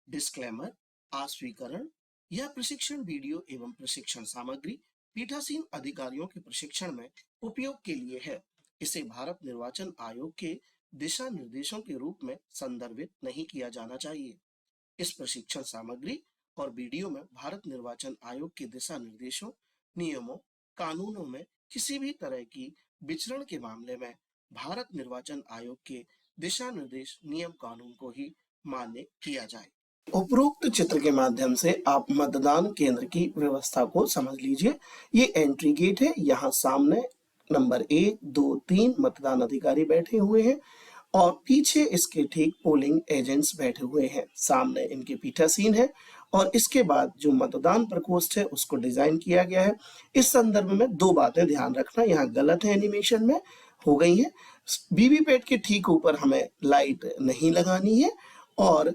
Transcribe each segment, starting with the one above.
Disclaimer, आस्वीकरण। यह प्रशिक्षण video एवं प्रशिक्षण सामग्री पीठासीन अधिकारियों के प्रशिक्षण में उपयोग के लिए है। इसे भारत निर्वाचन आयोग के दिशा निर्देशों के रूप में संदर्भित नहीं किया जाना चाहिए। इस प्रशिक्षण सामग्री और वीडियो में भारत निर्वाचन आयोग के दिशा निर्देशों, नियमों, कानूनों में किसी भी तरह की विचरण के मामले में भारत निर्वाचन आयोग के दिशा निर्देश, नियम, कानून को ही मान्य किया जाए। उपरोक्त चित्र के माध्यम से आप मतदान केंद्र की व्यवस्था को समझ लीजिए। ये एंट्री गेट है। यहाँ सामने नंबर 1, 2, 3 मतदान अधिकारी बैठे हुए हैं और पीछे इसके ठीक पोलिंग एजेंट्स बैठे हुए हैं। सामने इनके पीठासीन है और इसके बाद जो मतदान प्रकोष्ठ है उसको डिजाइन किया गया है। इस संदर्भ में दो बातें ध्यान रखना, यहाँ गलत है, एनिमेशन में हो गई है। वीवीपैट के ठीक ऊपर हमें लाइट नहीं लगानी है और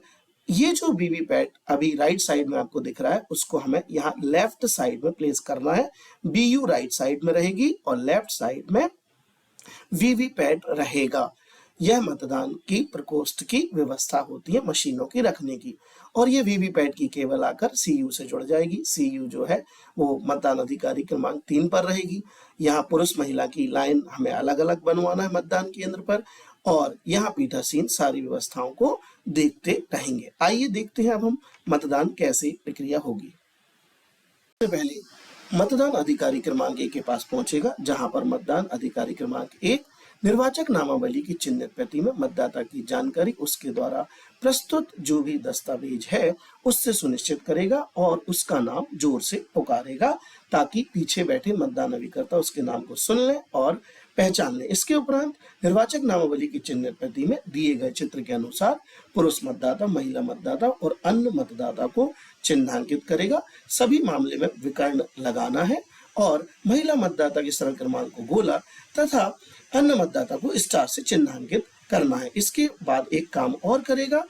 ये जो वीवीपैट अभी राइट साइड में आपको दिख रहा है उसको हमें यहाँ लेफ्ट साइड में प्लेस करना है। बीयू राइट साइड में रहेगी और लेफ्ट साइड में वीवीपैट रहेगा। यह मतदान की प्रकोष्ठ की व्यवस्था होती है मशीनों की रखने की। और ये वीवीपैट की केबल आकर सीयू से जुड़ जाएगी। सीयू जो है वो मतदान अधिकारी क्रमांक 3 पर रहेगी। यहाँ पुरुष महिला की लाइन हमें अलग अलग बनवाना है मतदान केंद्र पर और यहाँ पीठासीन सारी व्यवस्थाओं को देखते रहेंगे। आइए देखते हैं अब हम मतदान कैसे प्रक्रिया होगी। सबसे पहले मतदान अधिकारी क्रमांक 1 के पास पहुंचेगा, जहां पर मतदान अधिकारी क्रमांक 1 निर्वाचक नामावली की चिन्हित प्रति में मतदाता की जानकारी उसके द्वारा प्रस्तुत जो भी दस्तावेज है उससे सुनिश्चित करेगा और उसका नाम जोर से पुकारेगा ताकि पीछे बैठे मतदान अभिकर्ता उसके नाम को सुन लें और पहचान लें। इसके उपरांत निर्वाचक नामावली की चिन्हित प्रति में दिए गए चित्र के अनुसार पुरुष मतदाता, महिला मतदाता और अन्य मतदाता को चिन्हांकित करेगा। सभी मामले में विकर्ण लगाना है और महिला मतदाता के सरल क्रमांक को गोला तथा अन्य मतदाता को स्टार से चिन्हांकित करना है। इसके बाद एक काम और करेगा,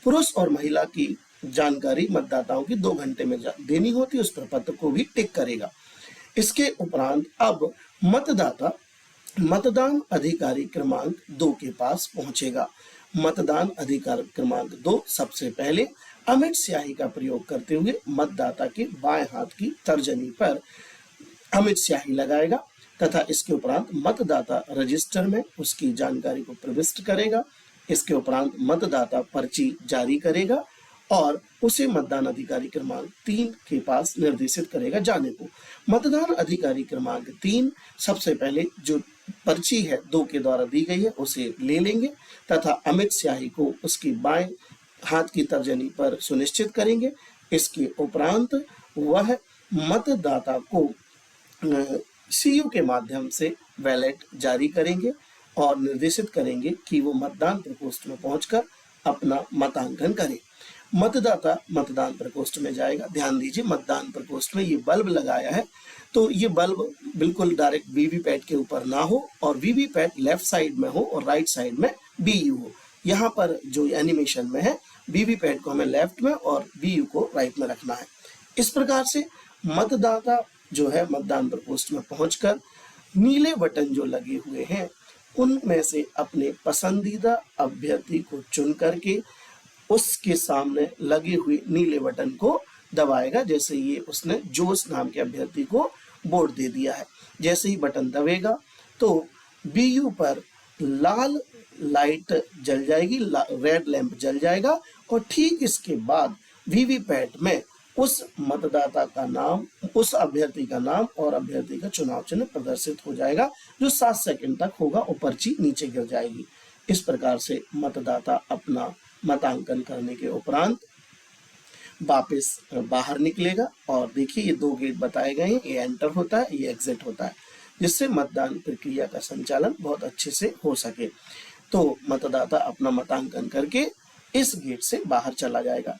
पुरुष और महिला की जानकारी मतदाताओं की 2 घंटे में देनी होती है, उस प्रपत्र को भी टिक करेगा। इसके उपरांत अब मतदाता मतदान अधिकारी क्रमांक 2 के पास पहुंचेगा। मतदान अधिकारी क्रमांक 2 सबसे पहले अमिट स्याही का प्रयोग करते हुए मतदाता के बाएं हाथ की तर्जनी पर अमिट स्याही लगाएगा तथा इसके उपरांत मतदाता रजिस्टर में उसकी जानकारी को प्रविष्ट करेगा। इसके उपरांत मतदाता पर्ची जारी करेगा और उसे मतदान अधिकारी क्रमांक 3 के पास निर्देशित करेगा जाने को। मतदान अधिकारी क्रमांक 3 सबसे पहले जो पर्ची है 2 के द्वारा दी गई है उसे ले लेंगे तथा अमिट स्याही को उसकी बाएं हाथ की तर्जनी पर सुनिश्चित करेंगे। इसके उपरांत वह मतदाता को सीयू के माध्यम से बैलेट जारी करेंगे और निर्देशित करेंगे कि वो मतदान प्रकोष्ठ में पहुंचकर अपना मतांकन करे। मतदाता मतदान प्रकोष्ठ में जाएगा। ध्यान दीजिए, मतदान प्रकोष्ठ में ये बल्ब लगाया है तो ये बल्ब बिल्कुल डायरेक्ट वीवीपैट के ऊपर ना हो और वीवीपैट लेफ्ट साइड में हो और राइट साइड में बीयू हो। यहाँ पर जो एनिमेशन में है वीवीपैट को हमें लेफ्ट में और बीयू को राइट में रखना है। इस प्रकार से मतदाता जो है मतदान प्रकोष्ठ में पहुंचकर नीले बटन जो लगे हुए हैं उनमें से अपने पसंदीदा अभ्यर्थी को चुन करके उसके सामने लगे हुए नीले बटन को दबाएगा। जैसे ये उसने जोश नाम के अभ्यर्थी को वोट दे दिया है। जैसे ही बटन दबेगा तो बीयू पर लाल लाइट जल जाएगी, रेड लैंप जल जाएगा और ठीक इसके बाद वीवीपैट में उस मतदाता का नाम, उस अभ्यर्थी का नाम और अभ्यर्थी का चुनाव चिन्ह प्रदर्शित हो जाएगा जो 7 सेकंड तक होगा और पर्ची नीचे गिर जाएगी। इस प्रकार से मतदाता अपना मतांकन करने के उपरांत वापस बाहर निकलेगा और देखिए ये 2 गेट बताए गए हैं, ये एंटर होता है, ये एग्जिट होता है, जिससे मतदान प्रक्रिया का संचालन बहुत अच्छे से हो सके। तो मतदाता अपना मतांकन करके इस गेट से बाहर चला जाएगा।